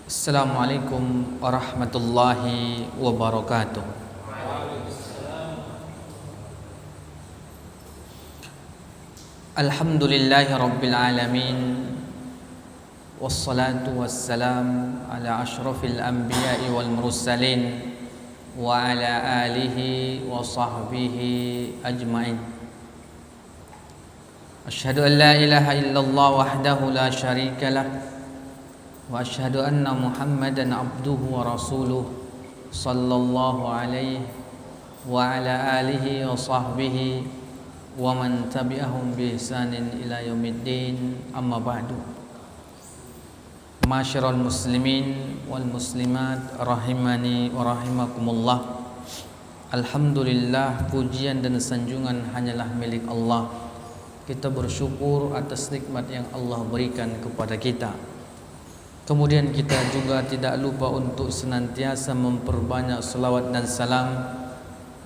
Assalamualaikum warahmatullahi wabarakatuh. Alhamdulillahi rabbil alamin. Wassalatu wassalam ala ashrafil anbiya'i wal mursalin wa ala alihi wa sahbihi ajma'in. Asyhadu an la ilaha illallah wahdahu la syarika lah wa asyhadu anna Muhammadan abduhu wa rasuluh sallallahu alaihi wa ala alihi wa sahbihi wa man tabi'ahum bi ihsanin ila yaumiddin, amma ba'du. Ma'asyiral muslimin wal muslimat rahimani wa rahimakumullah. Alhamdulillah, pujian dan sanjungan hanyalah milik Allah. Kita bersyukur atas nikmat yang Allah berikan kepada kita. Kemudian kita juga tidak lupa untuk senantiasa memperbanyak salawat dan salam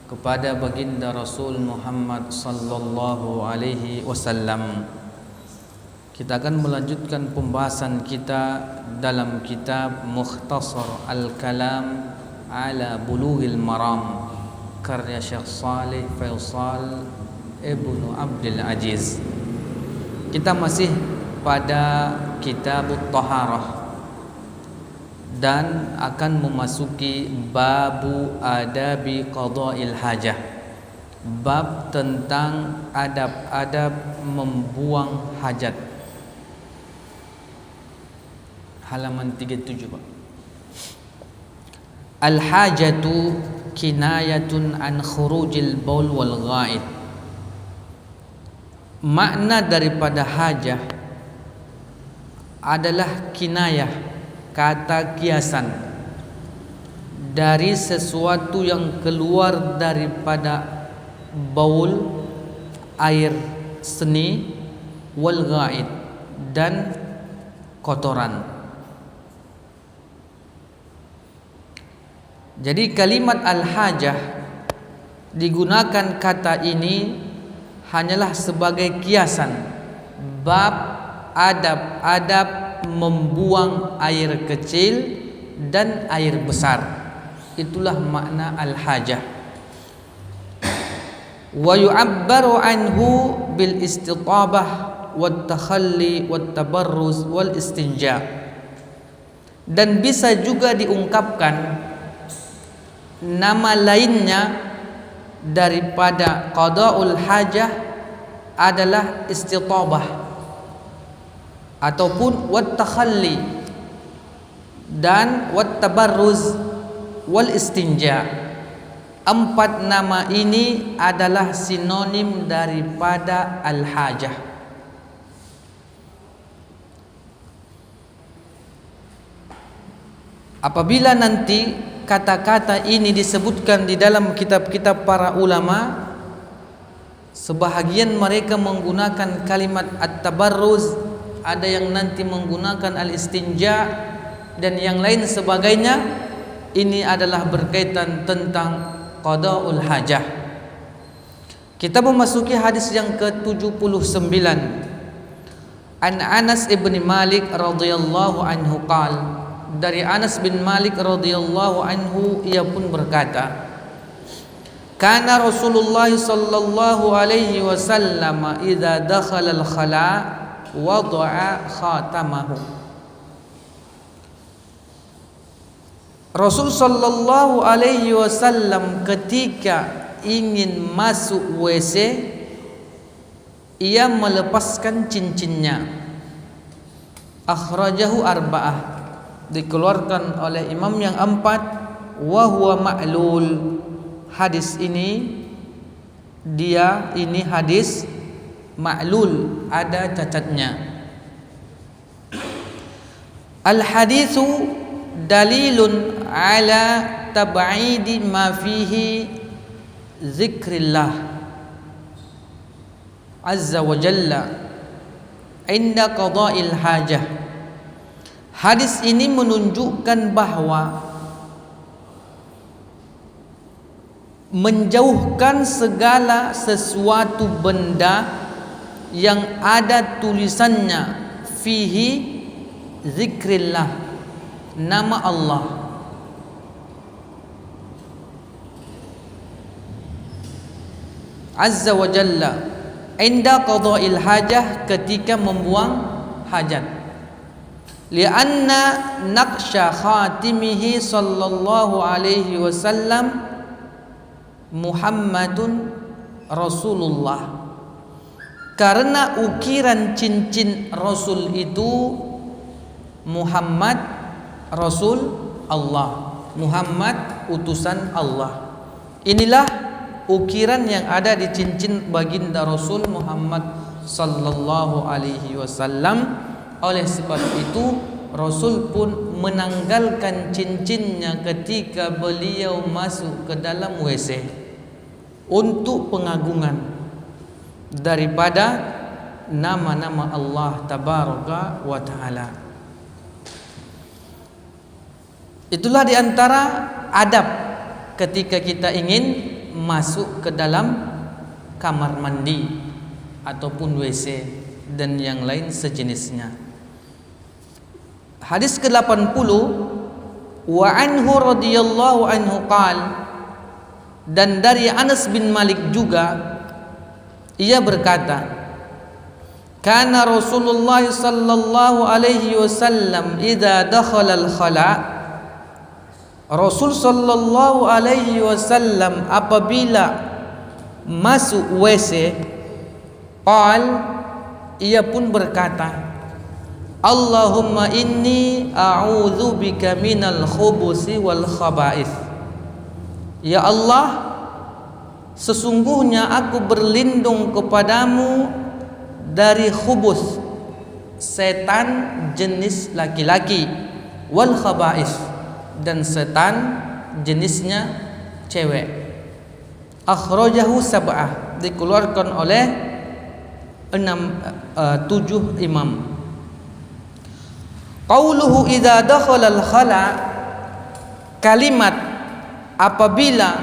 kepada baginda Rasul Muhammad sallallahu alaihi wasallam. Kita akan melanjutkan pembahasan kita dalam kitab Mukhtasar Al-Kalam ala Bulughil Maram karya Syekh Shalih Faisal Ibnu Abdul Aziz. Kita masih pada Kitabut Taharah dan akan memasuki babu adabi qada'il hajah, bab tentang adab-adab membuang hajat, halaman 37 Pak. Al-hajatu kinayatun an khurujil baul wal ghaid. Makna daripada hajah adalah kinayah, kata kiasan dari sesuatu yang keluar daripada baul, air seni, wal ghaid, dan kotoran. Jadi kalimat al-hajah digunakan kata ini hanyalah sebagai kiasan bab adab-adab membuang air kecil dan air besar. Itulah makna al-hajah. Wa yu'abbaru anhu bil istitabah wat takhalli wat tabarruz wal istinja. Dan bisa juga diungkapkan nama lainnya daripada qada'ul hajah adalah istitabah ataupun wat takhalli dan wat tabarruz wal istinja. Empat nama ini adalah sinonim daripada al-hajah. Apabila nanti kata-kata ini disebutkan di dalam kitab-kitab para ulama, sebahagian mereka menggunakan kalimat at-tabarruz, ada yang nanti menggunakan al-istinja, dan yang lain sebagainya. Ini adalah berkaitan tentang qada'ul hajah. Kita memasuki hadis yang ke-79. An Anas ibn Malik radhiyallahu anhu qala, dari Anas bin Malik radhiyallahu anhu, ia pun berkata, kana Rasulullah sallallahu alaihi wasallam idza dakhala al-khala wada'a khatamahu. Rasul sallallahu alaihi wasallam ketika ingin masuk WC, ia melepaskan cincinnya. Akhrajahu arba'ah, dikeluarkan oleh imam yang empat. Wa huwa ma'lul. Hadis ini hadis ma'lul, ada cacatnya. Al hadithu dalilun ala tab'idi ma fihi zikrillah azza wa jalla inda qada'il hajah. Hadis ini menunjukkan bahwa menjauhkan segala sesuatu benda yang ada tulisannya fihi zikrillah, nama Allah. Azza wa Jalla inda qada'il hajah, ketika membuang hajat. Lianna naqsha khatimihi sallallahu alaihi wasallam Muhammadun Rasulullah, karena ukiran cincin Rasul itu Muhammad Rasul Allah, Muhammad utusan Allah. Inilah ukiran yang ada di cincin baginda Rasul Muhammad sallallahu alaihi wasallam. Oleh sebab itu Rasul pun menanggalkan cincinnya ketika beliau masuk ke dalam WC untuk pengagungan daripada nama-nama Allah tabaraka wa taala. Itulah diantara adab ketika kita ingin masuk ke dalam kamar mandi ataupun WC dan yang lain sejenisnya. Hadis ke-80, wa anhu radhiyallahu anhu qal, dan dari Anas bin Malik juga ia berkata, kana Rasulullah sallallahu alaihi wasallam idza dakhala al-khala, Rasul sallallahu alaihi wasallam apabila masuk WC, qal, ia pun berkata, Allahumma inni a'udzu bika minal khubusi wal khaba'ith. Ya Allah, sesungguhnya aku berlindung kepadamu dari khubus, setan jenis laki-laki, wal khaba'ith, dan setan jenisnya cewek. Akhrajahu sab'ah, dikeluarkan oleh 7 imam. Qauluhu idza dakhala al-khala, kalimat apabila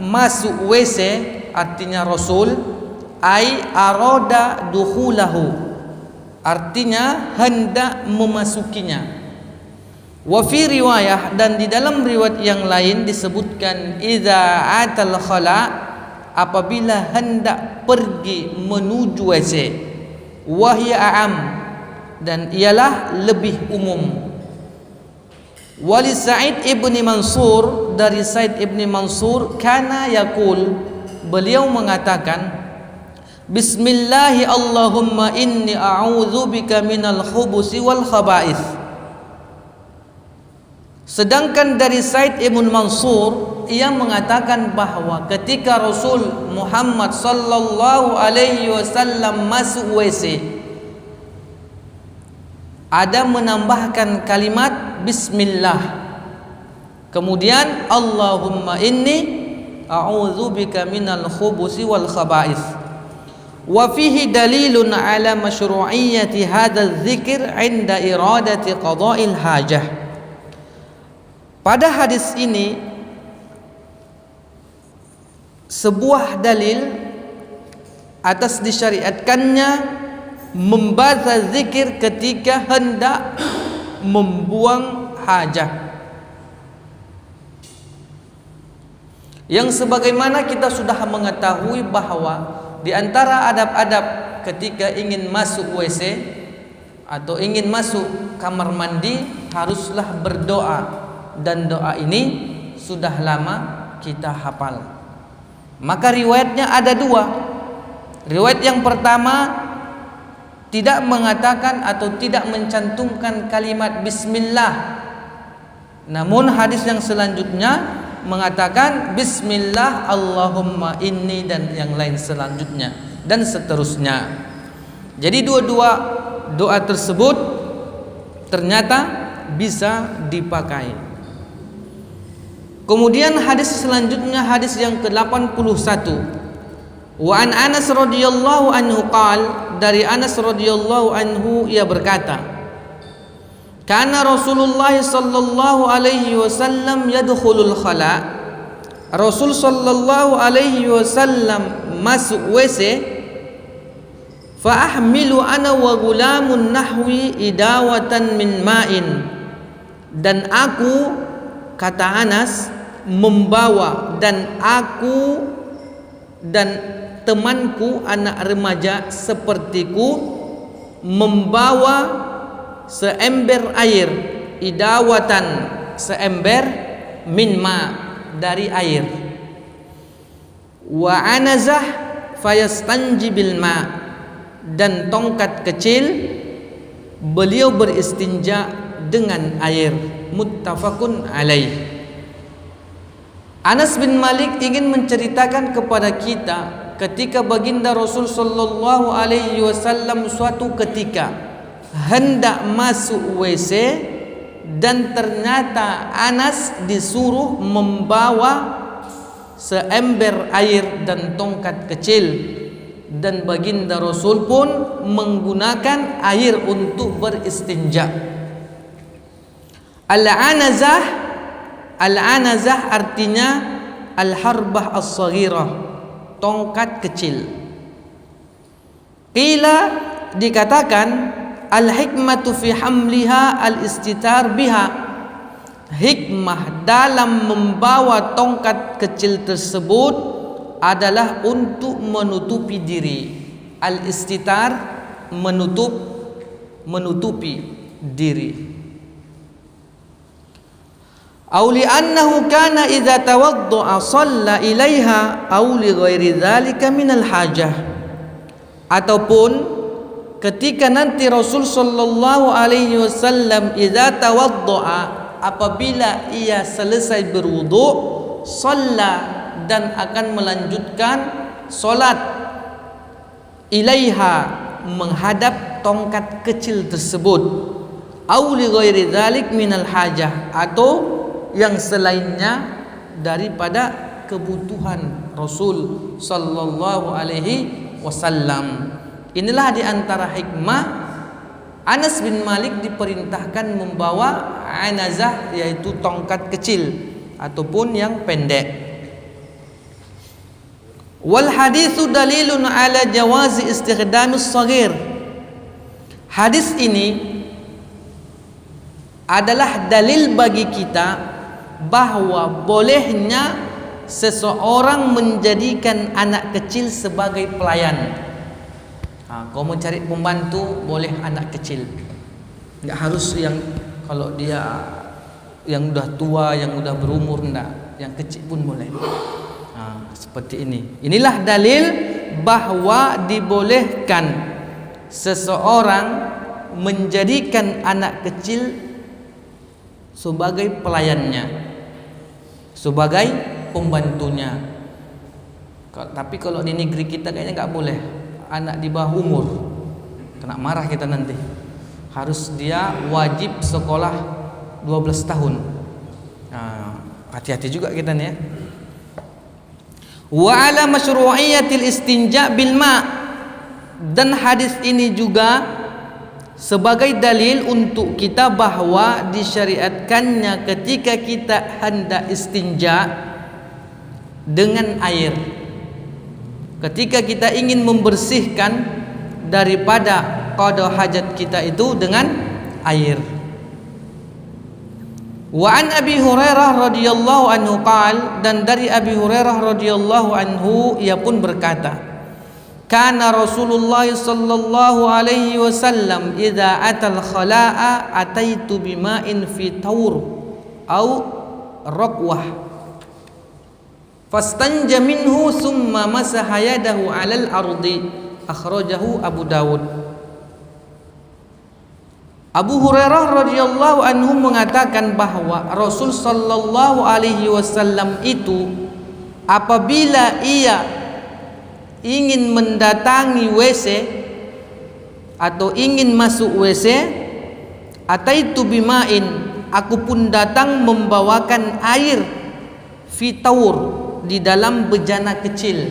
masuk WC artinya Rasul, ai arada dukhulahu, artinya hendak memasukinya. Wa fi riwayah, dan di dalam riwayat yang lain disebutkan idza atal khala, apabila hendak pergi menuju WC. Wa hiya a'am, dan ialah lebih umum. Wali Sa'id ibni Mansur, dari Sa'id ibni Mansur, kana yaqul, beliau mengatakan, Bismillahi Allahumma inni a'udzu bika minal khubusi wal khaba'ith. Sedangkan dari Sa'id ibn Mansur, ia mengatakan bahwa ketika Rasul Muhammad sallallahu alaihi wasallam masuk WC, ada menambahkan kalimat Bismillah, kemudian Allahumma inni a'udzu bika minal khubusi wal khaba'ith. Wa fihi dalilun ala masyru'iyyati hadzal dzikr 'inda iradati qada'il hajah. Pada hadis ini sebuah dalil atas disyariatkannya membaca zikir ketika hendak membuang hajat, yang sebagaimana kita sudah mengetahui bahwa di antara adab-adab ketika ingin masuk WC atau ingin masuk kamar mandi haruslah berdoa, dan doa ini sudah lama kita hafal. Maka riwayatnya ada 2. Riwayat yang pertama tidak mengatakan atau tidak mencantumkan kalimat Bismillah, namun hadis yang selanjutnya mengatakan Bismillah Allahumma inni, dan yang lain selanjutnya, dan seterusnya. Jadi dua-dua doa tersebut ternyata bisa dipakai. Kemudian hadis selanjutnya, hadis yang ke-81, wa an Anas radhiyallahu anhu qal, dari Anas radhiyallahu anhu ia berkata, kana Rasulullah sallallahu alaihi wasallam yadkhulul khala, Rasul sallallahu alaihi wasallam masuk WC, fa ahmilu ana wa gulamun nahwi idawatan min ma'in, dan aku, kata Anas, membawa, dan aku dan temanku anak remaja sepertiku membawa seember air, idawatan, seember, min ma, dari air, wa anazah fayastanji bil ma, dan tongkat kecil beliau beristinja dengan air. Muttafaqun alaih. Anas bin Malik ingin menceritakan kepada kita ketika baginda Rasul sallallahu alaihi wasallam suatu ketika hendak masuk WC, dan ternyata Anas disuruh membawa seember air dan tongkat kecil, dan baginda Rasul pun menggunakan air untuk beristinja. Al-anazah artinya al-harbah as-saghirah, tongkat kecil. Qila, dikatakan, al-hikmatu fi hamliha al-istitar biha, hikmah dalam membawa tongkat kecil tersebut adalah untuk menutupi diri. Al-istitar, menutupi diri. Aw li'annahu kana idza tawadda'a shalla ilaiha aw li ghairi dzalika minal hajah, ataupun ketika nanti Rasul sallallahu alaihi wasallam idza tawadda'a, apabila ia selesai berwudu, shalla, dan akan melanjutkan solat, ilaiha, menghadap tongkat kecil tersebut, aw li ghairi dzalik minal hajah, atau yang selainnya daripada kebutuhan Rasul sallallahu alaihi wasallam. Inilah di antara hikmah Anas bin Malik diperintahkan membawa anazah, yaitu tongkat kecil ataupun yang pendek. Wal haditsu dalilun ala jawazi istikhdamus shaghir. Hadis ini adalah dalil bagi kita bahwa bolehnya seseorang menjadikan anak kecil sebagai pelayan. Kau mau cari pembantu, boleh anak kecil. Enggak harus yang, kalau dia yang udah tua, yang udah berumur, enggak. Yang kecil pun boleh. Seperti ini. Inilah dalil bahwa dibolehkan seseorang menjadikan anak kecil sebagai pelayannya, sebagai pembantunya. Tapi kalau di negeri kita kayaknya nggak boleh anak di bawah umur, kena marah kita nanti. Harus dia wajib sekolah 12 tahun. Hati-hati juga kita nih ya. Wa ala masyru'iyatil istinja bil ma, dan hadis ini juga sebagai dalil untuk kita bahwa disyariatkannya ketika kita hendak istinja dengan air, ketika kita ingin membersihkan daripada qada hajat kita itu dengan air. Wa an Abi Hurairah radhiyallahu anhu qala, dan dari Abi Hurairah radhiyallahu anhu ia pun berkata, kana Rasulullah sallallahu alaihi wasallam idza atal khala'a ataitu bima'in fi tawr au raqwah fastanja minhu thumma masaha yadahu 'alal ardi, akhrajahu Abu Dawud. Abu Hurairah radhiyallahu anhu mengatakan bahwa Rasul sallallahu alaihi wasallam itu apabila ia ingin mendatangi WC atau ingin masuk WC, ataitu bima'in, aku pun datang membawakan air, fi taur, di dalam bejana kecil,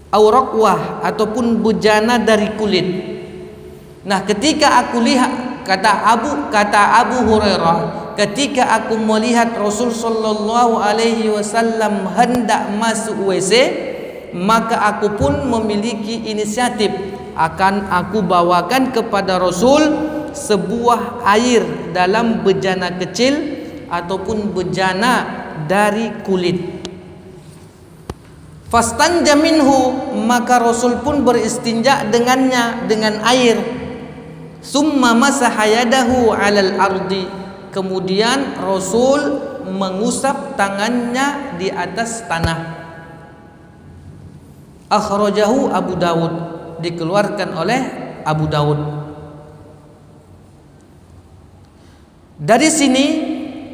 au raqwah, ataupun bejana dari kulit. Nah, ketika aku lihat, kata Abu Hurairah, ketika aku melihat Rasul sallallahu alaihi wasallam hendak masuk WC, maka aku pun memiliki inisiatif, akan aku bawakan kepada Rasul sebuah air dalam bejana kecil ataupun bejana dari kulit. Fastanja minhu, maka Rasul pun beristinja dengannya, dengan air. Summa masaha yadahu 'alal ardi, kemudian Rasul mengusap tangannya di atas tanah. Akhrajahu Abu Dawud, dikeluarkan oleh Abu Dawud.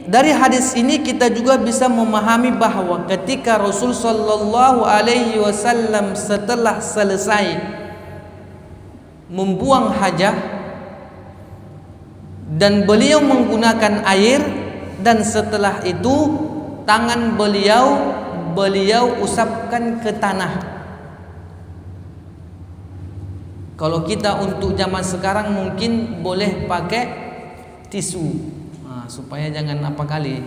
Dari hadis ini kita juga bisa memahami bahwa ketika Rasul sallallahu alaihi wasallam setelah selesai membuang hajat dan beliau menggunakan air, dan setelah itu tangan beliau usapkan ke tanah. Kalau kita untuk zaman sekarang mungkin boleh pakai tisu, supaya jangan apa kali.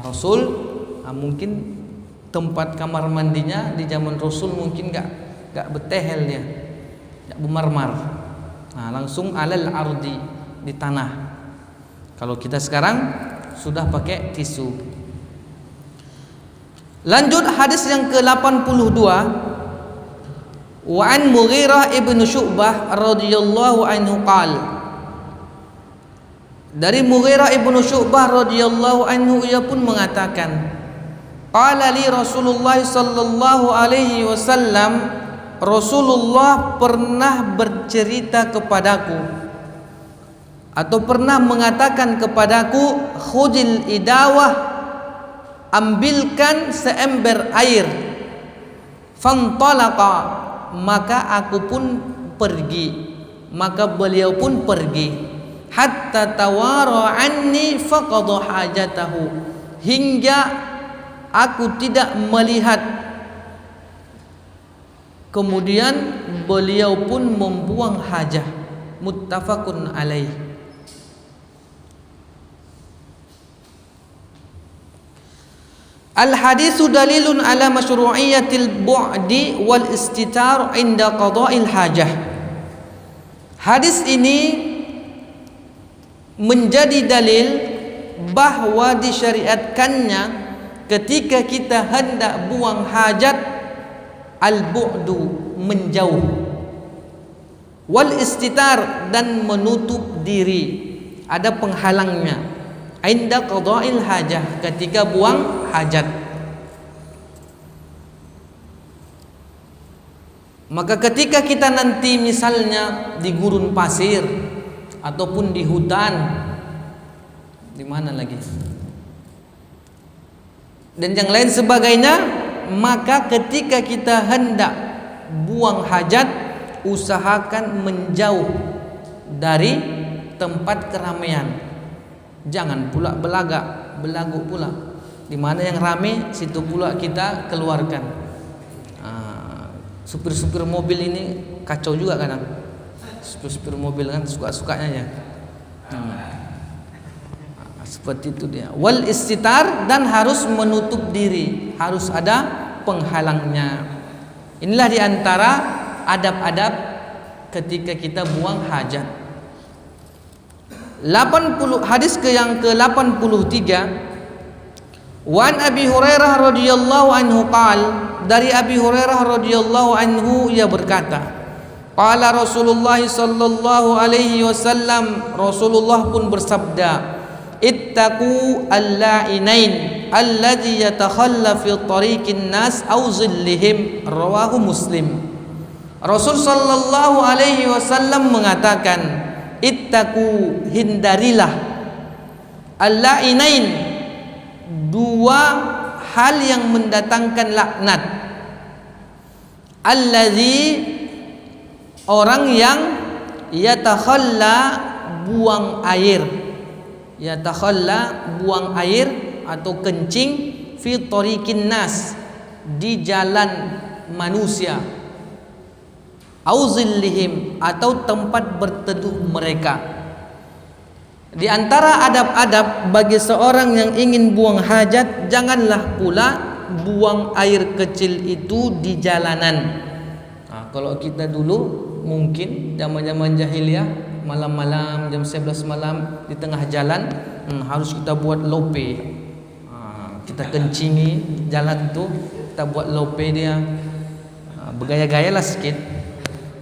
Rasul mungkin tempat kamar mandinya di zaman Rasul mungkin gak betehel dia, gak bermarmar, langsung alal ardi, di tanah. Kalau kita sekarang sudah pakai tisu. Lanjut hadis yang ke-82. Wa an Mughirah ibn Syu'bah radhiyallahu anhu qala, dari Mughirah ibn Syu'bah radhiyallahu anhu, ia pun mengatakan, qala li Rasulullah sallallahu alaihi wasallam, Rasulullah pernah bercerita kepadaku atau pernah mengatakan kepadaku, khudil idawah, ambilkan seember air. Fantalaqa, maka aku pun pergi, maka beliau pun pergi. Hatta tawara anni faqadha hajatahu, hingga aku tidak melihat, kemudian beliau pun membuang hajat. Muttafaqun alaih. Al-hadisu dalilun ala masyru'iyyatil bu'di wal istitar inda qada'il hajah. Hadis ini menjadi dalil bahwa disyariatkannya ketika kita hendak buang hajat al-bu'du, menjauh, wal istitar, dan menutup diri, ada penghalangnya. Inda qada'il hajah, ketika buang hajat. Maka ketika kita nanti misalnya di gurun pasir ataupun di hutan, di mana lagi, dan yang lain sebagainya, maka ketika kita hendak buang hajat, usahakan menjauh dari tempat keramaian. Jangan pula belagu pula. Di mana yang ramai, situ pula kita keluarkan. Supir-supir mobil ini kacau juga kadang. Supir-supir mobil kan suka-sukanya ya. Seperti itu dia. Wal istitar, dan harus menutup diri, harus ada penghalangnya. Inilah diantara adab-adab ketika kita buang hajat. 80 hadis yang ke-83. Wan Abi Hurairah radhiyallahu anhu qala, dari Abi Hurairah radhiyallahu anhu ia berkata, qala Rasulullah sallallahu alaihi wasallam, Rasulullah pun bersabda, ittaqu al-la'inain alladhi yatakhalla fi tariqin nas aw zillihim, rawahu Muslim. Rasul sallallahu alaihi wasallam mengatakan, ittaqu, hindarilah, al-la'inain, dua hal yang mendatangkan laknat. Alladzi, orang yang yatakhalla, buang air, yatakhalla, buang air atau kencing, fi tariqin nas, di jalan manusia, auzillihim, atau tempat berteduh mereka. Di antara adab-adab bagi seorang yang ingin buang hajat, janganlah pula buang air kecil itu di jalanan. Kalau kita dulu mungkin zaman-zaman jahiliyah malam-malam jam 11 malam di tengah jalan, harus kita buat lope. Kita kencingi jalan tu, kita buat lope dia, bergaya-gaya lah sikit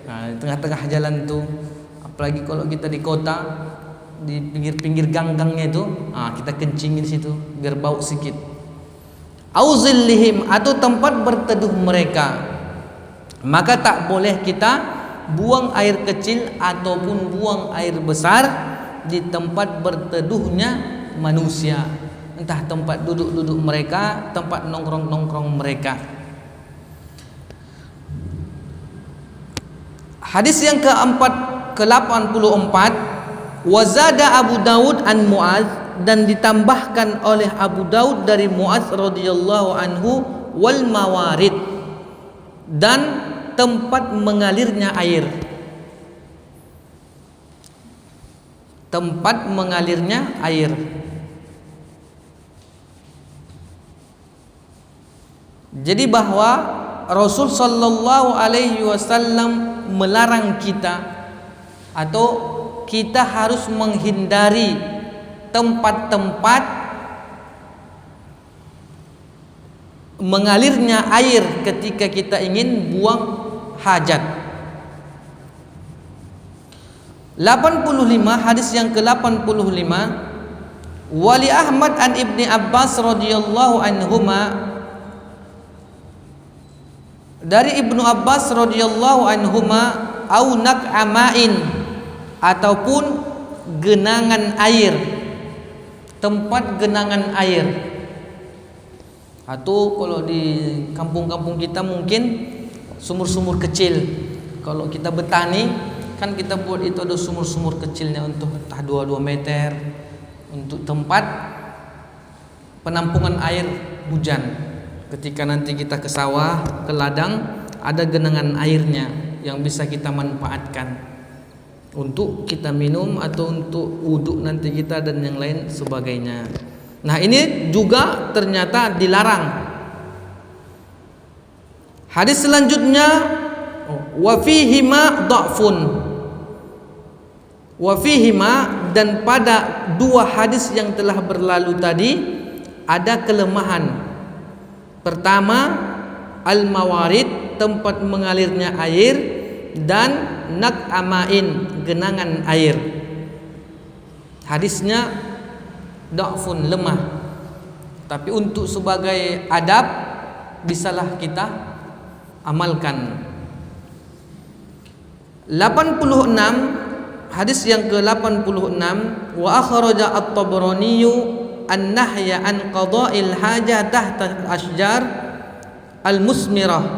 di tengah-tengah jalan tu. Apalagi kalau kita di kota, di pinggir-pinggir gang-gangnya itu, kita kencingin di situ biar bau sikit. Auzillihim, atau tempat berteduh mereka. Maka tak boleh kita buang air kecil ataupun buang air besar di tempat berteduhnya manusia, entah tempat duduk-duduk mereka, tempat nongkrong-nongkrong mereka. Hadis yang ke-84, wazada Abu Daud an Mu'adz, dan ditambahkan oleh Abu Daud dari Mu'adz radhiyallahu anhu, wal mawarid, dan tempat mengalirnya air. Tempat mengalirnya air. Jadi bahwa Rasul sallallahu alaihi wasallam melarang kita, atau kita harus menghindari tempat-tempat mengalirnya air ketika kita ingin buang hajat. 85, hadis yang ke-85, Wali Ahmad an Ibni Abbas radhiyallahu anhuma, dari Ibnu Abbas radhiyallahu anhuma, au nak'amain, ataupun genangan air, tempat genangan air. Atau kalau di kampung-kampung kita mungkin sumur-sumur kecil. Kalau kita bertani kan kita buat itu ada sumur-sumur kecilnya untuk entah 2 meter untuk tempat penampungan air hujan. Ketika nanti kita ke sawah, ke ladang, ada genangan airnya yang bisa kita manfaatkan untuk kita minum atau untuk wudhu nanti kita dan yang lain sebagainya. Nah, ini juga ternyata dilarang. Hadis selanjutnya, wa fihima dha'fun. Wa fihima, dan pada 2 hadis yang telah berlalu tadi ada kelemahan. Pertama, al-mawarid, tempat mengalirnya air, dan nak'amain, genangan air. Hadisnya dha'fun, lemah. Tapi untuk sebagai adab bisalah kita amalkan. 86, hadis yang ke-86, wa akhraja at-Tabrani an-nahya an qada'il hajah tahta al-ashjar al-musmirah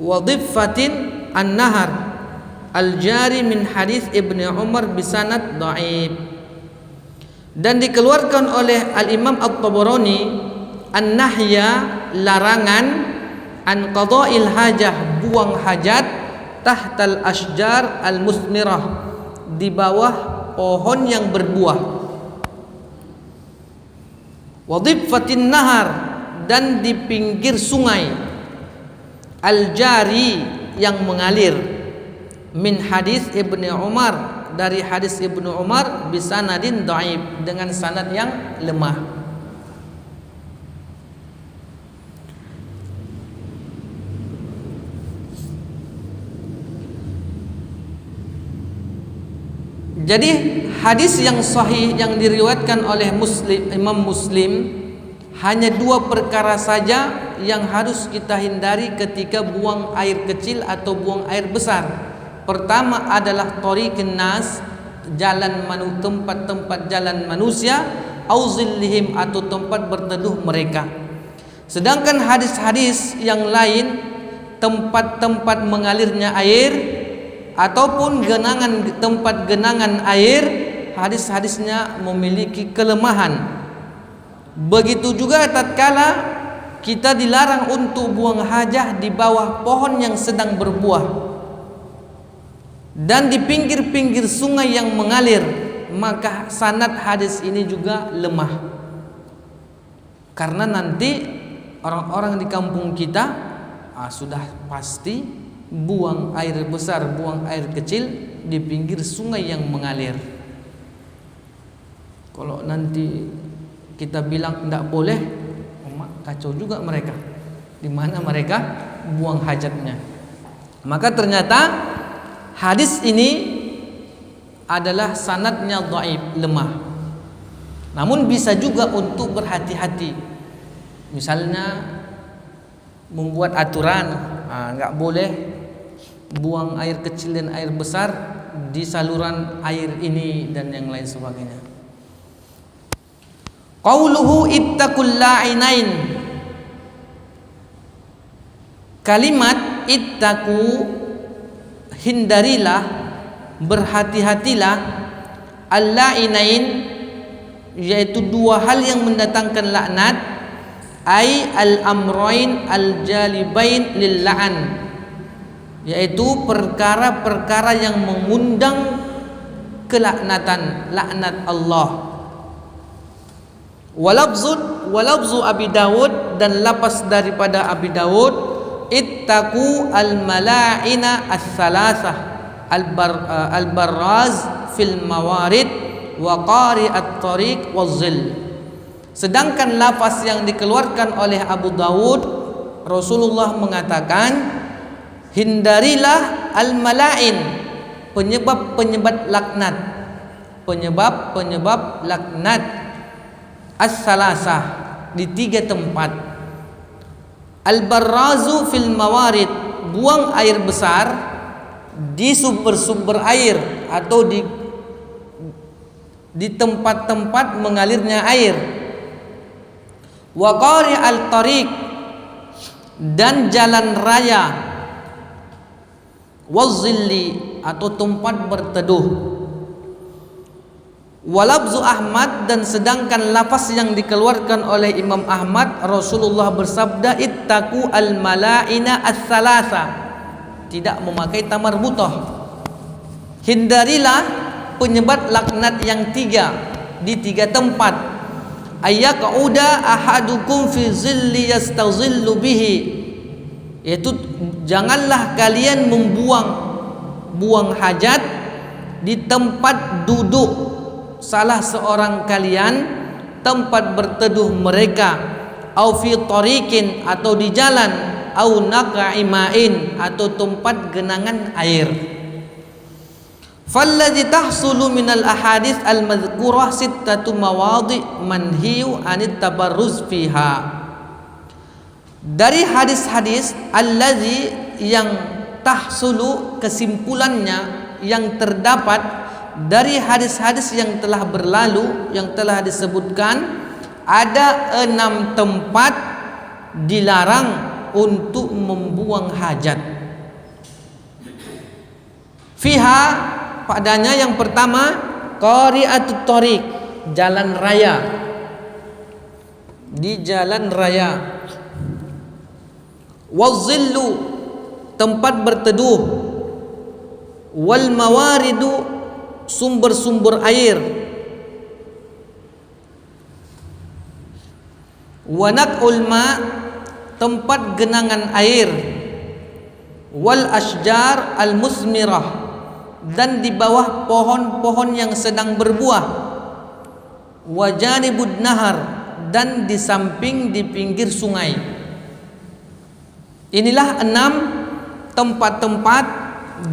wa dhiffatin an-nahar al-jari min hadis Ibnu Umar bisanad dhaif. Dan dikeluarkan oleh Al-Imam At-Tabrani an-nahya, larangan, an qada'il hajah, buang hajat, tahtal ashjar al-musmirah, di bawah pohon yang berbuah, wa dhiffatin nahar, dan di pinggir sungai, al-jari, yang mengalir, min hadis Ibnu Umar, dari hadis Ibnu Umar, bisanadin dhaif, dengan sanad yang lemah. Jadi hadis yang sahih yang diriwayatkan oleh Imam Muslim, hanya 2 perkara saja yang harus kita hindari ketika buang air kecil atau buang air besar. Pertama adalah tariqin nas, jalan tempat-tempat jalan manusia, auzillihim, atau tempat berteduh mereka. Sedangkan hadis-hadis yang lain, tempat-tempat mengalirnya air ataupun tempat genangan air, hadis-hadisnya memiliki kelemahan. Begitu juga tatkala kita dilarang untuk buang hajah di bawah pohon yang sedang berbuah dan di pinggir-pinggir sungai yang mengalir, maka sanad hadis ini juga lemah. Karena nanti orang-orang di kampung kita sudah pasti buang air besar, buang air kecil di pinggir sungai yang mengalir. Kalau nanti kita bilang tidak boleh, kacau juga mereka. Di mana mereka buang hajatnya. Maka ternyata hadis ini adalah sanadnya dhaif, lemah. Namun bisa juga untuk berhati-hati. Misalnya membuat aturan, nggak boleh buang air kecil dan air besar di saluran air ini dan yang lain sebagainya. Qauluhu ittaqul la'inain. Kalimat ittaqu, hindarilah, berhati-hatilah, al-la'inain, yaitu dua hal yang mendatangkan laknat, ai al-amrain al-jalibain lil la'an, yaitu perkara-perkara yang mengundang kelaknatan, laknat Allah. Walabzu Abi Dawud, dan lapas daripada Abi Dawud, ittaqu al-mala'ina as-salasah al-barraz fil mawarid wa qari at-tariq waz-zil. Sedangkan lafaz yang dikeluarkan oleh Abu Dawud, Rasulullah mengatakan, hindarilah al-mala'in, penyebab laknat, penyebab laknat, as-salasah, di tiga tempat. Al-barrazu fil mawarid, buang air besar di sumber-sumber air atau di tempat-tempat mengalirnya air. Wa qari al-tariq, dan jalan raya. Waz-zilli, atau tempat berteduh. Walabzu Ahmad, dan sedangkan lafaz yang dikeluarkan oleh Imam Ahmad, Rasulullah bersabda, ittaqu al-mala'ina as-salasa, tidak memakai tamar butah. Hindarilah penyebab laknat yang tiga di tiga tempat. Ayyaqauda ahadukum fi zilli yastazillu bihi, yaitu janganlah kalian buang hajat di tempat duduk salah seorang kalian, tempat berteduh mereka, au fi tariqin, atau di jalan, au naqaimain, atau tempat genangan air. Falladzi tahsulu minal ahadits al-madhkurah sittatu mawadhi manhiyu anit tabarruz fiha. Dari hadis-hadis alladzi, yang tahsulu, kesimpulannya yang terdapat dari hadis-hadis yang telah berlalu, yang telah disebutkan, ada 6 tempat dilarang untuk membuang hajat. Fiha, padanya yang pertama, qari'atut tariq, jalan raya, di jalan raya. Waz-zillu, tempat berteduh. Wal mawaridu, sumber-sumber air. Wa naqul ma, tempat genangan air. Wal asjar al musmirah, dan di bawah pohon-pohon yang sedang berbuah. Wa janibud nahar, dan di samping, di pinggir sungai. Inilah 6 tempat-tempat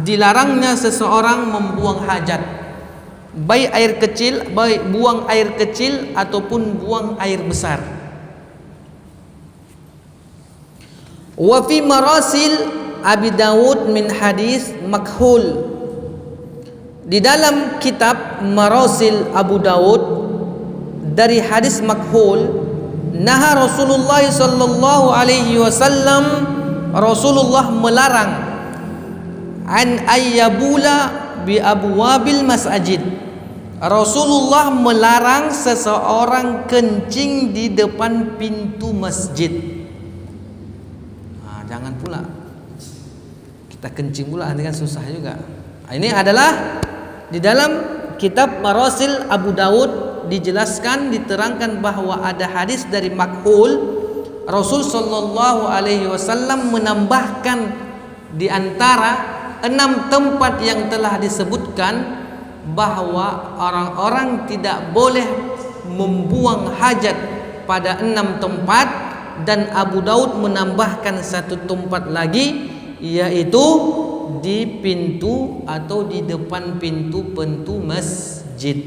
dilarangnya seseorang membuang hajat, baik air kecil, baik buang air kecil ataupun buang air besar. Wa fi marasil Abi Dawud min hadis Makhul, di dalam kitab Marasil Abu Dawud dari hadis Makhul, naha Rasulullah sallallahu alaihi wasallam, Rasulullah melarang, an ayyabula bi abwabil masjid, Rasulullah melarang seseorang kencing di depan pintu masjid. Jangan pula kita kencing pula, ini kan susah juga. Ini adalah di dalam kitab Marasil Abu Dawud dijelaskan, diterangkan bahwa ada hadis dari Makhul, Rasul sallallahu alaihi wasallam menambahkan di antara 6 tempat yang telah disebutkan bahwa orang-orang tidak boleh membuang hajat pada 6 tempat, dan Abu Daud menambahkan 1 tempat lagi, yaitu di pintu atau di depan pintu masjid.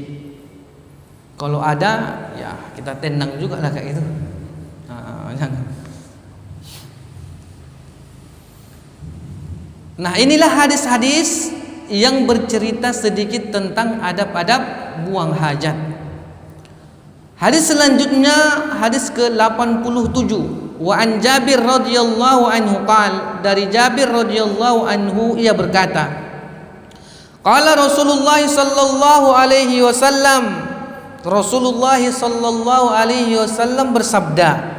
Kalau ada ya kita tenang juga lah kayak gitu. Nah, inilah hadis-hadis yang bercerita sedikit tentang adab-adab buang hajat. Hadis selanjutnya hadis ke-87. Wa an Jabir radhiyallahu anhu qala, dari Jabir radhiyallahu anhu ia berkata, qala Rasulullah sallallahu alaihi wasallam, Rasulullah sallallahu alaihi wasallam bersabda,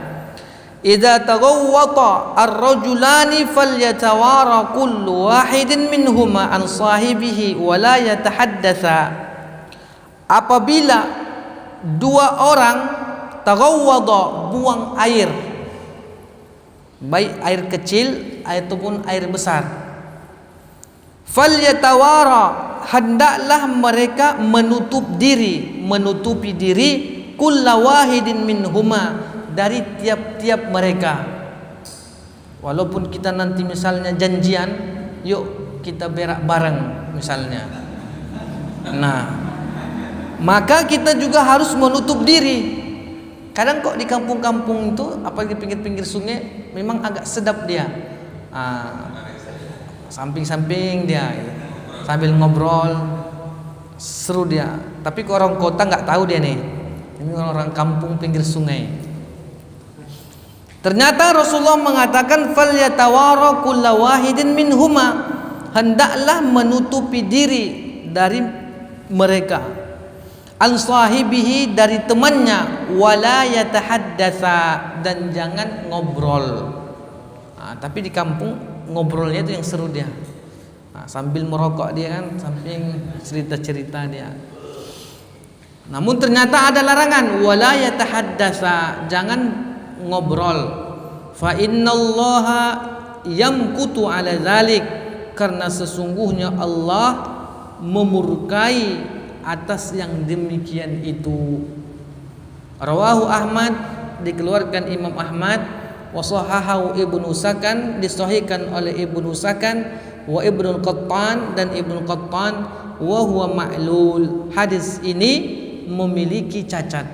idza taghawwata ar-rajulani falyatawara kullu wahidin minhuma an sahibihi wa la yatahaddatsa. Apabila 2 orang taghawwada, buang air, baik air kecil ataupun air besar, falyatawara, hendaklah mereka menutupi diri kulla wahidin minhuma, dari tiap-tiap mereka. Walaupun kita nanti misalnya janjian, yuk kita berak bareng misalnya, nah maka kita juga harus menutup diri. Kadang kok di kampung-kampung itu, apalagi pinggir-pinggir sungai, memang agak sedap dia, samping-samping dia gitu, sambil ngobrol, seru dia. Tapi ke orang kota nggak tahu dia nih, ini orang kampung pinggir sungai. Ternyata Rasulullah mengatakan falyatawara kullu wahidin minhuma, hendaklah menutupi diri dari mereka, an sahibihi, dari temannya, wala yatahaddatsa, dan jangan ngobrol. Tapi di kampung ngobrolnya itu yang seru dia, sambil merokok dia kan, samping cerita-cerita dia. Namun ternyata ada larangan, wala yatahaddatsa, jangan ngobrol. Fa innallaha yamkutu ala dzalik, karena sesungguhnya Allah memurkai atas yang demikian itu. Rawahu Ahmad, dikeluarkan Imam Ahmad, wa sahahahu Ibnu Sakan, disahihkan oleh Ibnu Sakan, wa Ibnu Qattan, dan Ibnu Qattan, wa huwa ma'lul. Hadis ini memiliki cacat.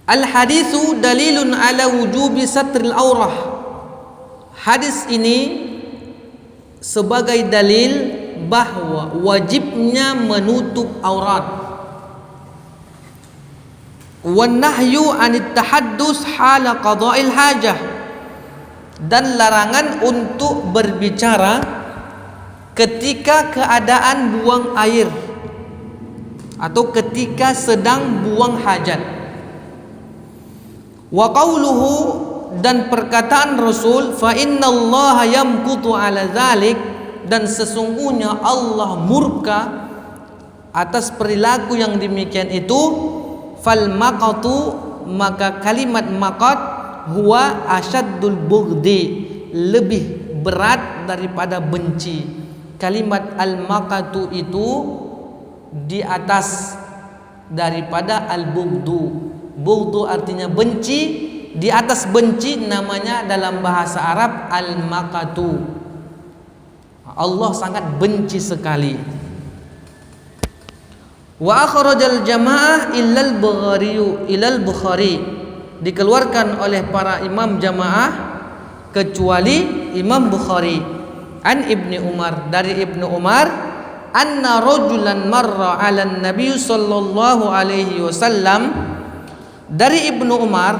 Al-haditsu dalilun ala wujubi satril aurah. Hadis ini sebagai dalil bahwa wajibnya menutup aurat. Wan nahyu anit tahaddus hala qada'il hajah, dan larangan untuk berbicara ketika keadaan buang air atau ketika sedang buang hajat. Wa qauluhu, dan perkataan Rasul, fa innallaha yamkutu ala dzalik, dan sesungguhnya Allah murka atas perilaku yang demikian itu. Fal maqatu, maka kalimat maqat, huwa asyaddul bughdi, lebih berat daripada benci. Kalimat al maqatu itu di atas daripada al bughdu. Bughdu artinya benci, di atas benci namanya dalam bahasa Arab al-maqatu. Allah sangat benci sekali. Wa akhrajal jamaah illal Bukhari, dikeluarkan oleh para imam jamaah kecuali Imam Bukhari. An Ibni Umar, dari Ibnu Umar, anna rajulan marra 'alan nabiy sallallahu alaihi wasallam, dari Ibnu Umar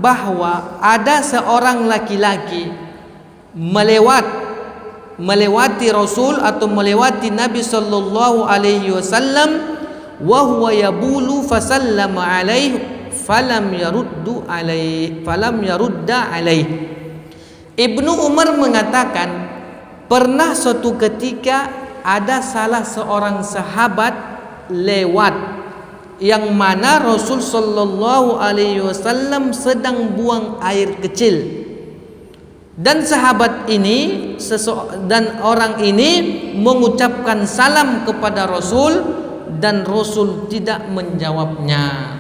bahwa ada seorang laki-laki melewati Rasul atau melewati Nabi sallallahu alaihi wasallam, wa huwa yabulu fasallama alaihi falam yarudda alaihi. Ibnu Umar mengatakan, pernah suatu ketika ada salah seorang sahabat lewat, yang mana Rasul sallallahu alaihi wasallam sedang buang air kecil. Dan sahabat ini dan orang ini mengucapkan salam kepada Rasul dan Rasul tidak menjawabnya.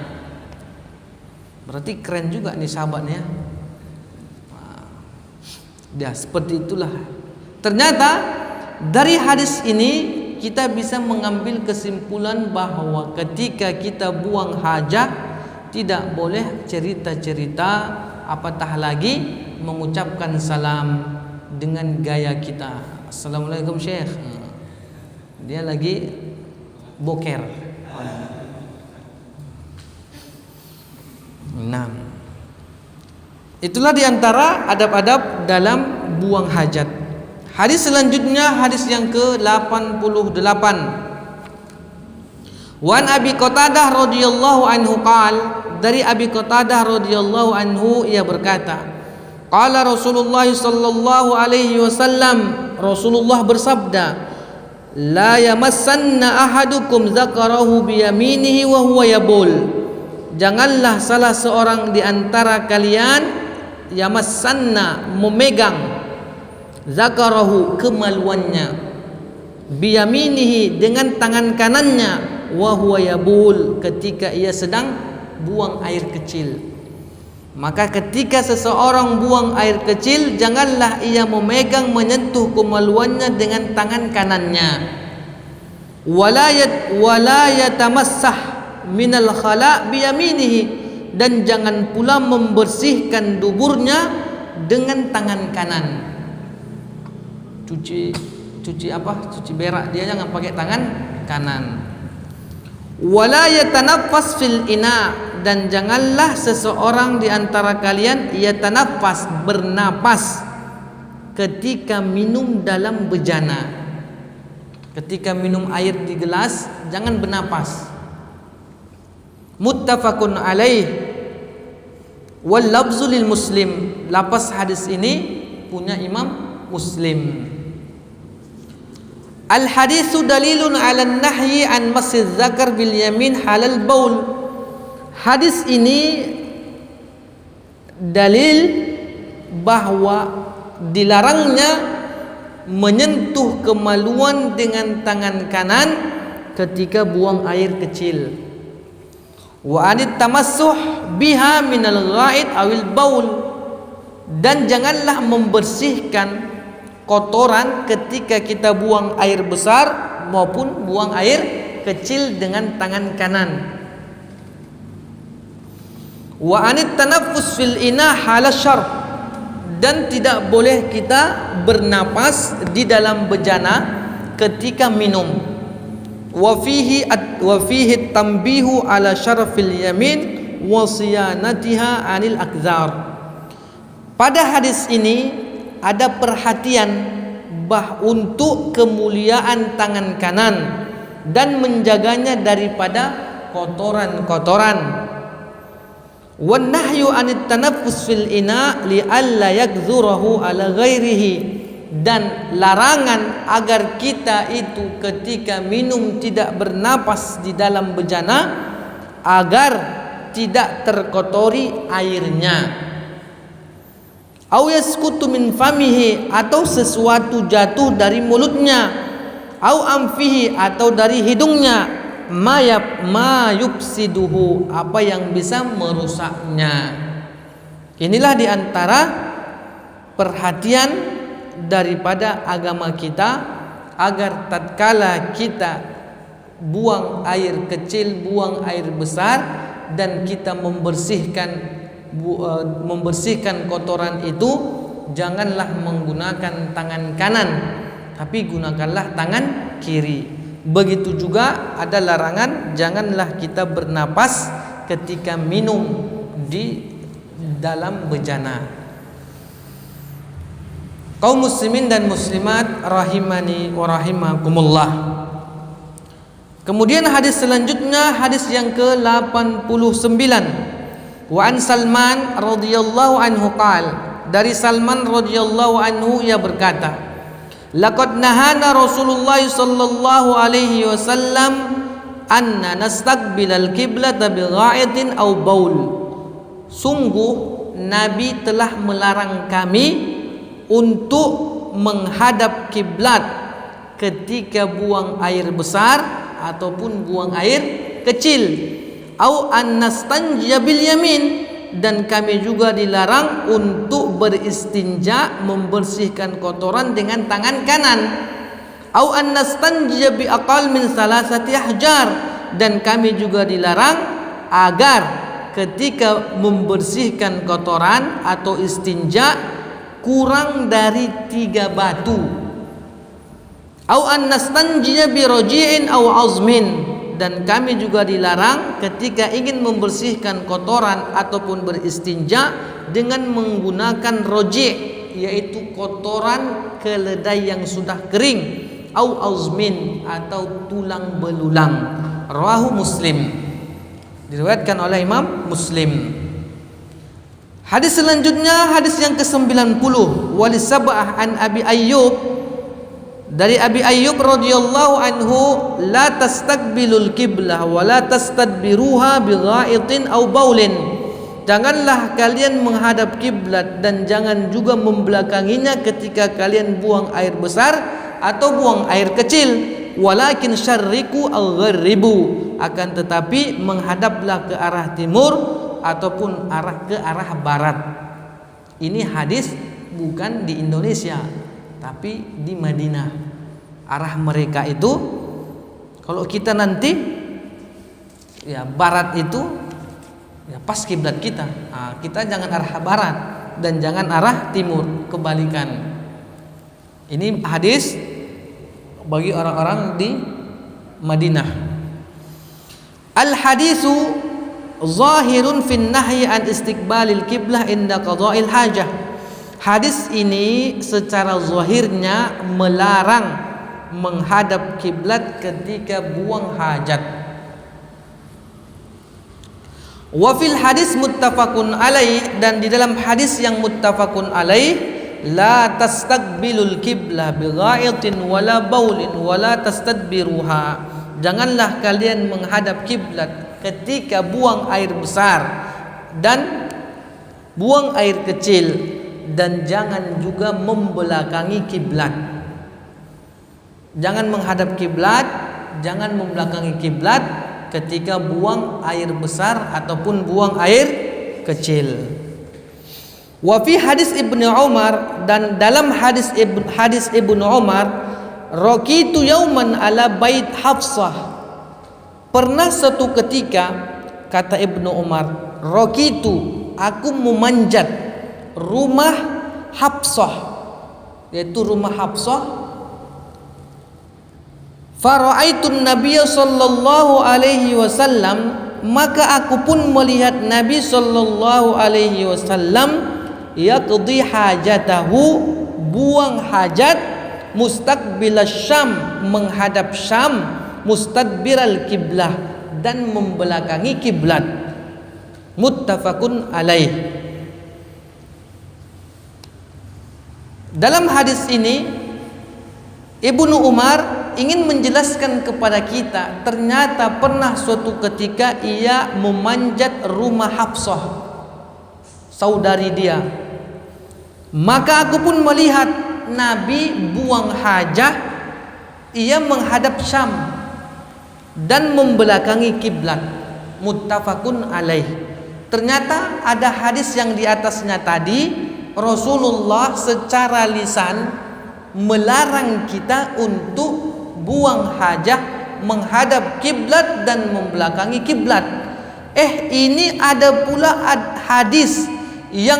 Berarti keren juga nih sahabatnya. Ya, seperti itulah. Ternyata dari hadis ini kita bisa mengambil kesimpulan bahwa ketika kita buang hajat tidak boleh cerita-cerita, apatah lagi mengucapkan salam dengan gaya kita. Assalamualaikum Syekh. Dia lagi boker. Nah, itulah diantara adab-adab dalam buang hajat. Hadis selanjutnya, hadis yang ke-88. Wan Abi Qatadah radhiyallahu anhu dari Abi Qatadah radhiyallahu anhu ia berkata, qala Rasulullah sallallahu alaihi wasallam, Rasulullah bersabda, la yamassanna ahadukum zakarahu biyaminihi wa huwa yabul. Janganlah salah seorang di antara kalian yamassanna memegang zakarahu kemaluannya biyaminihi dengan tangan kanannya wa huwa yabul ketika ia sedang buang air kecil. Maka ketika seseorang buang air kecil, janganlah ia memegang menyentuh kemaluannya dengan tangan kanannya. Wala yatamassah minal khala biyaminihi, dan jangan pula membersihkan duburnya dengan tangan kanan. Cuci berak dia jangan pakai tangan kanan. Wala yatanaffas fil ina, dan janganlah seseorang di antara kalian yatanaffas bernapas ketika minum dalam bejana. Ketika minum air di gelas jangan bernapas. Muttafaqun alaih wal lafzu lil Muslim. Lafaz hadis ini punya Imam Muslim. Al haditsu dalilun 'ala an-nahyi an masjid zakar bil yamin halal baul. Hadis ini dalil bahwa dilarangnya menyentuh kemaluan dengan tangan kanan ketika buang air kecil. Wa anit tamassuh biha minal ghaid awil baul, dan janganlah membersihkan kotoran ketika kita buang air besar maupun buang air kecil dengan tangan kanan. Wa anit tanaffus fil ina hala syarb, dan tidak boleh kita bernapas di dalam bejana ketika minum. Wa fihi tambihu ala syarfil yamin wa siyanatiha anil akzar. Pada hadis ini ada perhatian untuk kemuliaan tangan kanan dan menjaganya daripada kotoran-kotoran. Wan nahyu anit tanaffus fil ina li alla yakzurahu ala ghairihi, dan larangan agar kita itu ketika minum tidak bernapas di dalam bejana agar tidak terkotori airnya. Au yaskutu min famihi, atau sesuatu jatuh dari mulutnya, au amfihi, atau dari hidungnya, ma yufsiduhu, apa yang bisa merusaknya. Inilah diantara perhatian daripada agama kita, agar tatkala kita buang air kecil, buang air besar, dan kita membersihkan kotoran itu, janganlah menggunakan tangan kanan, tapi gunakanlah tangan kiri. Begitu juga ada larangan, janganlah kita bernapas ketika minum di dalam bejana. Kaum muslimin dan muslimat rahimani wa rahimakumullah. Kemudian hadis selanjutnya, hadis yang ke-89. Wa an Salman radhiyallahu anhu dari Salman radhiyallahu anhu ia berkata, laqad nahana Rasulullah sallallahu alaihi wasallam anna nastaqbilal qiblata bi gha'idin aw baul. Sungguh Nabi telah melarang kami untuk menghadap kiblat ketika buang air besar ataupun buang air kecil. Au annastanjiya bil yamin, dan kami juga dilarang untuk beristinja, membersihkan kotoran dengan tangan kanan. Au annastanjiya bi aqal min salasati ahjar, dan kami juga dilarang agar ketika membersihkan kotoran atau istinja kurang dari 3 batu. Au annastanjiya bi raji'in au azmin, dan kami juga dilarang ketika ingin membersihkan kotoran ataupun beristinja dengan menggunakan roji', yaitu kotoran keledai yang sudah kering, au azmin, atau tulang belulang. Rawahu Muslim, diriwayatkan oleh Imam Muslim. Hadis selanjutnya, hadis yang ke-90, walisab'ah an Abi Ayyub, dari Abi Ayyub radhiyallahu anhu, la tastaqbilul qiblah wa la tastadbiruha bighaitin aw baulin, janganlah kalian menghadap kiblat dan jangan juga membelakanginya ketika kalian buang air besar atau buang air kecil. Walakin syarriku aw gharribu, akan tetapi menghadaplah ke arah timur ataupun ke arah barat. Ini hadis bukan di Indonesia, tapi di Madinah. Arah mereka itu, kalau kita nanti ya barat itu ya pas kiblat kita. Nah, kita jangan arah barat dan jangan arah timur, kebalikan. Ini hadis bagi orang-orang di Madinah. Al hadisu zahirun fin nahyi an istiqbalil qiblah inda qada'il hajah. Hadis ini secara zahirnya melarang menghadap kiblat ketika buang hajat. Wa fil hadis muttafaqun alaih, dan di dalam hadis yang muttafaqun alaih, la tastaqbilul qiblah bighaitin wala baulin wala tastadbiruha, janganlah kalian menghadap kiblat ketika buang air besar dan buang air kecil, dan jangan juga membelakangi kiblat. Jangan menghadap kiblat, jangan membelakangi kiblat ketika buang air besar ataupun buang air kecil. Wa fi hadis Ibnu Umar, dan dalam hadis Ibnu Umar, raqitu yauman ala bait Hafsah, pernah suatu ketika, kata Ibnu Umar, raqitu, aku memanjat rumah Hafsah, yaitu rumah Hafsah. Fara'aitun Nabiy sallallahu alaihi wasallam, maka aku pun melihat Nabi sallallahu alaihi wasallam yaqdi hajatahu, buang hajat, mustaqbilas Syam, menghadap Syam, mustadbiral kiblah, dan membelakangi kiblat. Muttafaqun alaih. Dalam hadis ini Ibnu Umar ingin menjelaskan kepada kita, ternyata pernah suatu ketika ia memanjat rumah Hafsah, saudari dia. Maka aku pun melihat Nabi buang hajah, ia menghadap Syam dan membelakangi kiblat. Muttafaqun alaih. Ternyata ada hadis yang di atasnya tadi, Rasulullah secara lisan melarang kita untuk buang hajah, menghadap kiblat dan membelakangi kiblat. Ini ada pula hadis yang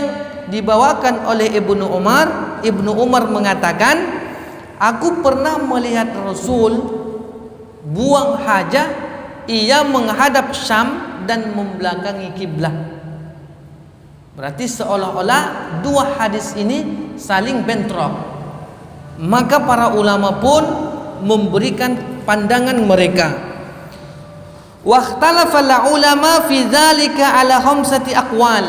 dibawakan oleh Ibnu Umar. Ibnu Umar mengatakan, aku pernah melihat Rasul buang hajah, ia menghadap Syam dan membelakangi kiblat. Berarti seolah-olah dua hadis ini saling bentrok. Maka para ulama pun memberikan pandangan mereka. Wahtalafal ulama fi dzalika ala khamsati aqwal.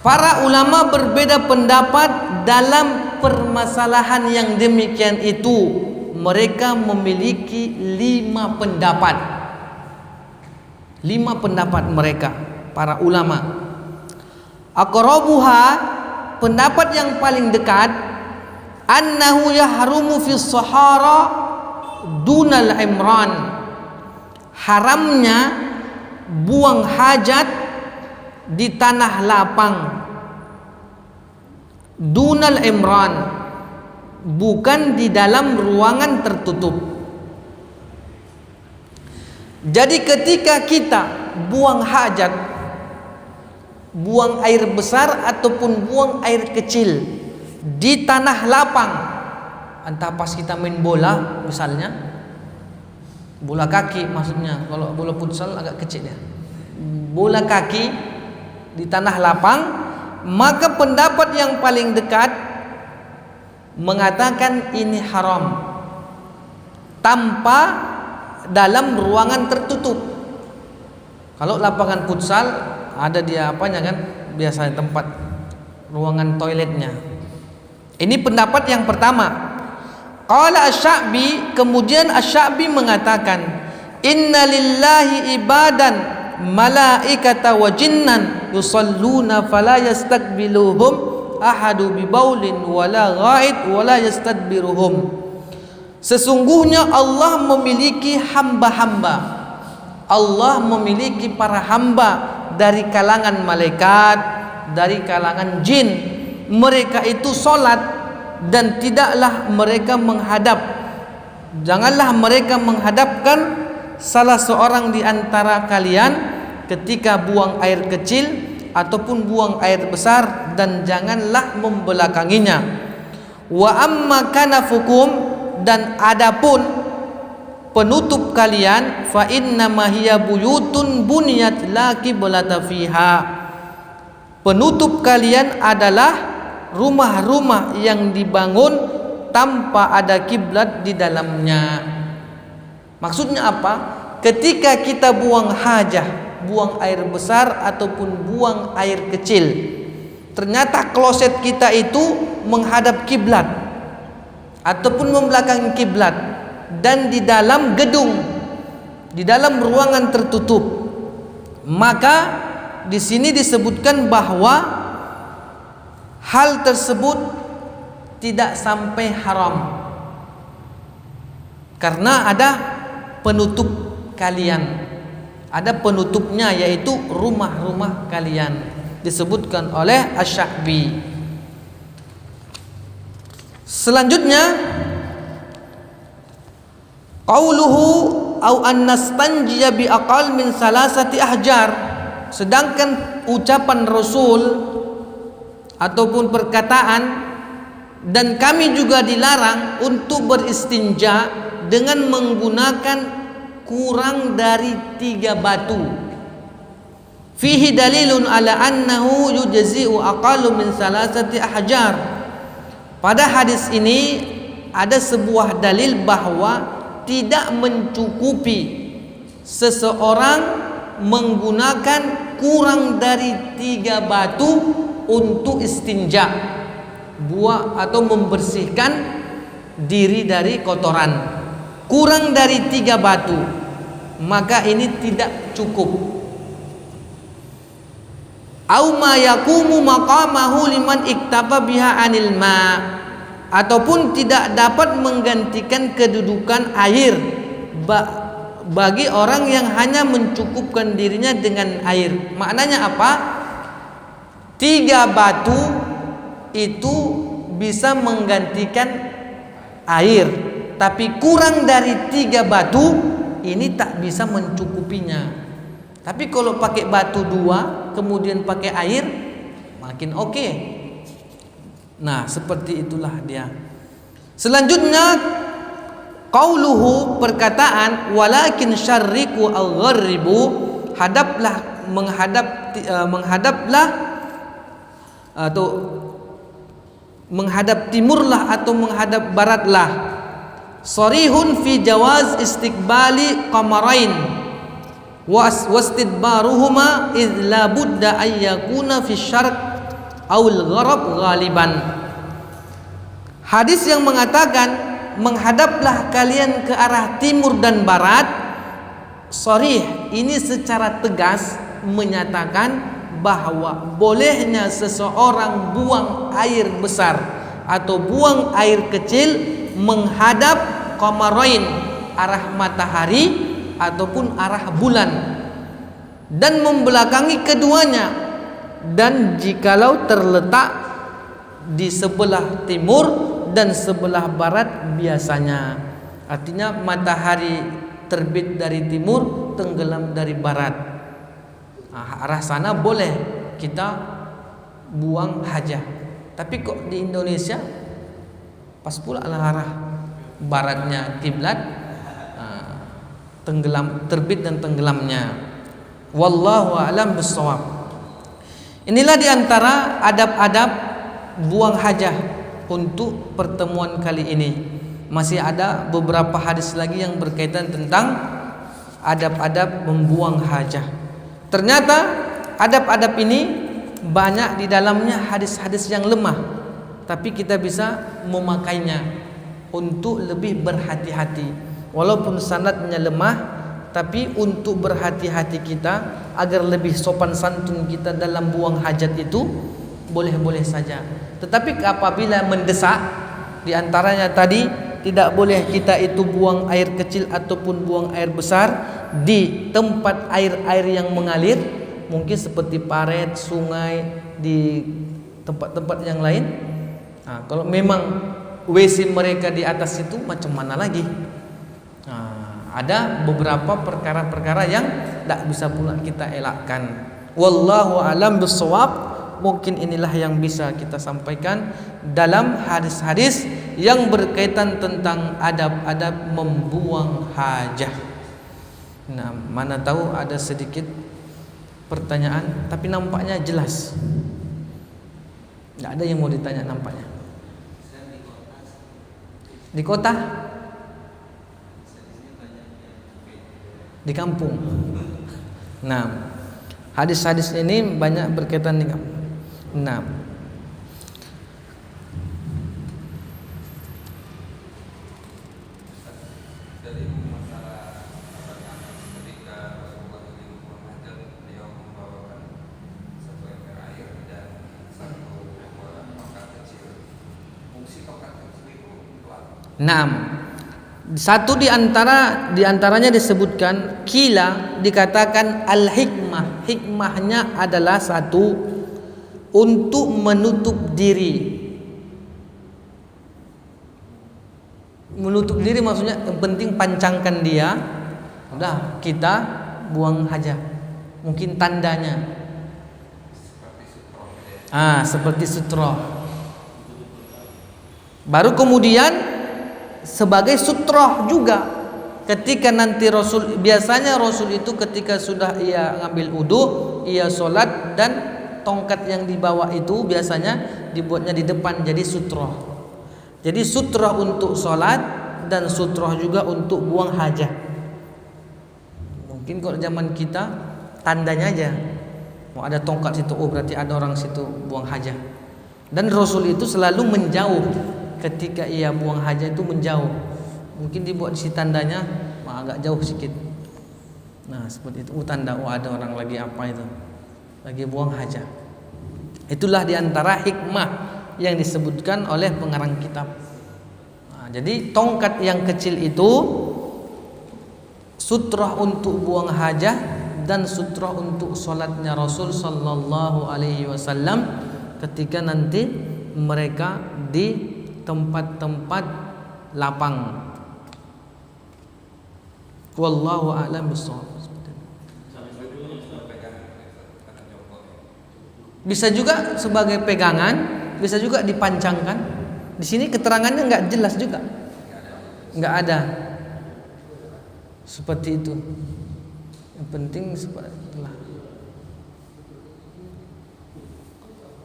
Para ulama berbeda pendapat dalam permasalahan yang demikian itu. Mereka memiliki 5 pendapat. 5 pendapat mereka, para ulama. Aqrabuha, pendapat yang paling dekat, annahu yahrumu fi sahara dunal imran, haramnya buang hajat di tanah lapang, dunal imran, bukan di dalam ruangan tertutup. Jadi ketika kita buang hajat, buang air besar ataupun buang air kecil di tanah lapang, entah pas kita main bola misalnya, bola kaki maksudnya, kalau bola futsal agak kecil ya, bola kaki di tanah lapang, maka pendapat yang paling dekat mengatakan ini haram tanpa dalam ruangan tertutup. Kalau lapangan futsal ada dia apanya kan, biasanya tempat ruangan toiletnya. Ini pendapat yang pertama. Qala Asy-Sya'bi, kemudian Asy-Sya'bi mengatakan, inna lillahi ibadan malaikata wa jinnan yusalluna fala yastaqbiluhum ahadu bi baulin wala ghaid wala yastadbiruhum. Sesungguhnya Allah memiliki hamba-hamba, Allah memiliki para hamba dari kalangan malaikat, dari kalangan jin. Mereka itu solat dan tidaklah mereka menghadap, janganlah mereka menghadapkan salah seorang di antara kalian ketika buang air kecil ataupun buang air besar, dan janganlah membelakanginya. Wa amma kanafukum, dan adapun penutup kalian, fa inna ma hiya buyutun buniyat la qiblata fiha, penutup kalian adalah rumah-rumah yang dibangun tanpa ada kiblat di dalamnya. Maksudnya apa? Ketika kita buang hajah, buang air besar ataupun buang air kecil, ternyata kloset kita itu menghadap kiblat ataupun membelakangi kiblat, dan di dalam gedung, di dalam ruangan tertutup, maka di sini disebutkan bahwa hal tersebut tidak sampai haram karena ada penutup kalian, ada penutupnya, yaitu rumah-rumah kalian, disebutkan oleh Asy-Sya'bi. Selanjutnya, qauluhu au annastanjiya bi aqal min salasati ahjar, sedangkan ucapan Rasul ataupun perkataan, dan kami juga dilarang untuk beristinja dengan menggunakan kurang dari 3 batu. Fihi dalilun ala annahu yujzi'u aqallu min salasati ahjar. Pada hadis ini ada sebuah dalil bahwa tidak mencukupi seseorang menggunakan kurang dari 3 batu untuk istinja, buah atau membersihkan diri dari kotoran. Kurang dari 3 batu, maka ini tidak cukup. Au ma yaqumu maqamahu liman iktaba biha anil ma, ataupun tidak dapat menggantikan kedudukan air bagi orang yang hanya mencukupkan dirinya dengan air. Maknanya apa? 3 batu itu bisa menggantikan air, tapi kurang dari 3 batu ini tak bisa mencukupinya. Tapi kalau pakai batu 2 kemudian pakai air, makin oke. Nah, seperti itulah dia. Selanjutnya, qauluhu, perkataan walakin syarriku al-gharribu, hadaplah, menghadaplah atau menghadap timurlah atau menghadap baratlah. Sarihun fi jawaz istiqbali qamarain wastidbaruhuma idh la budda ay yakuna fi syarq aw al-gharab ghaliban. Hadis yang mengatakan menghadaplah kalian ke arah timur dan barat, sharih ini secara tegas menyatakan bahwa bolehnya seseorang buang air besar atau buang air kecil menghadap qamarain, arah matahari ataupun arah bulan, dan membelakangi keduanya, dan jikalau terletak di sebelah timur dan sebelah barat biasanya. Artinya matahari terbit dari timur, tenggelam dari barat. Arah sana boleh kita buang hajah. Tapi kok di Indonesia pas pula lah arah baratnya kiblat, tenggelam, terbit dan tenggelamnya. Wallahu a'lam bissawab. Inilah diantara adab-adab buang hajah untuk pertemuan kali ini. Masih ada beberapa hadis lagi yang berkaitan tentang adab-adab membuang hajah. Ternyata adab-adab ini banyak di dalamnya hadis-hadis yang lemah, tapi kita bisa memakainya untuk lebih berhati-hati. Walaupun sanadnya lemah, tapi untuk berhati-hati kita agar lebih sopan santun kita dalam buang hajat itu boleh-boleh saja. Tetapi apabila mendesak, di antaranya tadi tidak boleh kita itu buang air kecil ataupun buang air besar di tempat air-air yang mengalir, mungkin seperti paret, sungai, di tempat-tempat yang lain. Kalau memang WC mereka di atas itu, macam mana lagi? Ada beberapa perkara-perkara yang tak bisa pula kita elakkan. Wallahu a'lam bissawab. Mungkin inilah yang bisa kita sampaikan dalam hadis-hadis yang berkaitan tentang adab-adab membuang hajah. Nah, mana tahu ada sedikit pertanyaan, tapi nampaknya jelas. Tidak ada yang mau ditanya nampaknya. Di kota? Di kampung. Nah, hadis-hadis ini banyak berkaitan di kampung. Nah, dari masalah ketika Rasulullah ini mengajar, beliau membawakan satu ember air dan satu tongkat kecil. Fungsi tongkat kecil itu apa? nah, satu di antaranya disebutkan kila, dikatakan al-hikmah. Hikmahnya adalah satu, untuk menutup diri. Menutup diri maksudnya yang penting pancangkan dia, udah kita buang hajah. Mungkin tandanya seperti sutroh. Baru kemudian sebagai sutroh juga ketika nanti Rasul, biasanya Rasul itu ketika sudah ia ngambil wudu, ia sholat, dan tongkat yang dibawa itu biasanya dibuatnya di depan jadi sutroh. Jadi sutroh untuk sholat dan sutroh juga untuk buang hajah. Mungkin kalau zaman kita tandanya aja, mau ada tongkat situ, oh berarti ada orang situ buang hajah. Dan Rasul itu selalu menjauh ketika ia buang hajah, itu menjauh. Mungkin dibuat si tandanya agak jauh sedikit. Nah seperti itu, tanda ada orang lagi apa itu, lagi buang hajah. Itulah diantara hikmah yang disebutkan oleh pengarang kitab. Jadi tongkat yang kecil itu sutroh untuk buang hajah dan sutroh untuk sholatnya Rasul Sallallahu Alaihi Wasallam ketika nanti mereka di tempat-tempat lapang. Wallahu a'lam bishawab. Bisa juga sebagai pegangan, bisa juga dipancangkan. Di sini keterangannya nggak jelas juga, nggak ada seperti itu. Yang penting seperti itulah.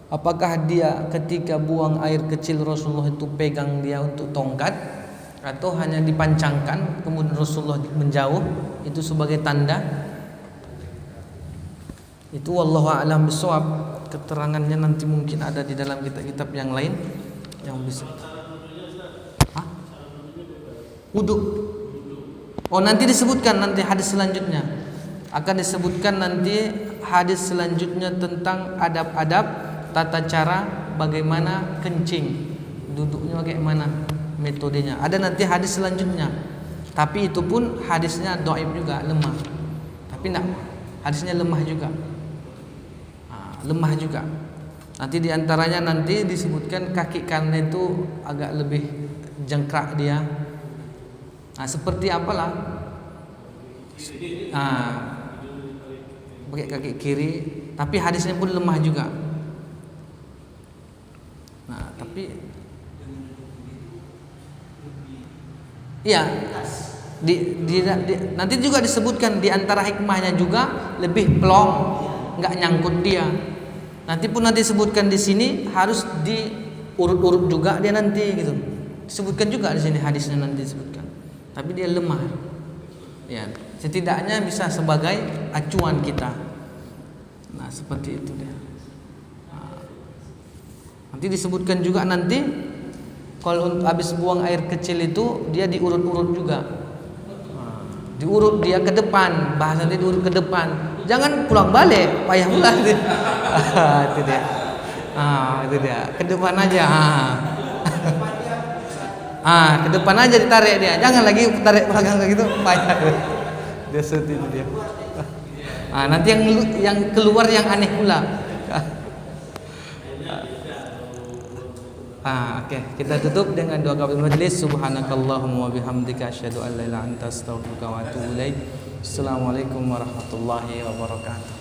Apakah dia ketika buang air kecil Rasulullah itu pegang dia untuk tongkat, atau hanya dipancangkan kemudian Rasulullah menjauh, itu sebagai tanda? Itu wallahu a'lam bishawab. Keterangannya nanti mungkin ada di dalam kitab-kitab yang lain yang bisa. Wudu. Oh nanti disebutkan nanti hadis selanjutnya. Akan disebutkan nanti hadis selanjutnya tentang adab-adab tata cara bagaimana kencing, duduknya bagaimana, metodenya. Ada nanti hadis selanjutnya. Tapi itu pun hadisnya dhaif juga, lemah. Tapi enggak, hadisnya lemah juga. Lemah juga. Nanti diantaranya nanti disebutkan kaki kanan itu agak lebih jengkrak dia. Seperti apalah? Pakai kaki kiri, tapi hadisnya pun lemah juga. Tapi iya, nanti juga disebutkan di antara hikmahnya juga lebih plong, nggak nyangkut dia. Nanti disebutkan di sini harus diurut-urut juga dia nanti gitu. Disebutkan juga di sini hadisnya nanti disebutkan. Tapi dia lemah. Ya, setidaknya bisa sebagai acuan kita. Nah, seperti itu dia. Nanti disebutkan juga nanti kalau untuk habis buang air kecil itu dia diurut-urut juga. Diurut dia ke depan, bahasa dia diurut ke depan. Jangan pulang balik, payah pula itu. Itu dia. Itu dia. Ke depan aja. Ke depan aja ditarik dia. Jangan lagi tarik belakang kayak gitu, payah. Dia seperti itu dia. Nanti yang keluar yang aneh pula. Oke, kita tutup dengan doa kafaratul majlis. Subhanakallahumma wa bihamdika asyhadu an la ilaha illa anta astaghfiruka wa atubu ilaik. Assalamualaikum warahmatullahi wabarakatuh.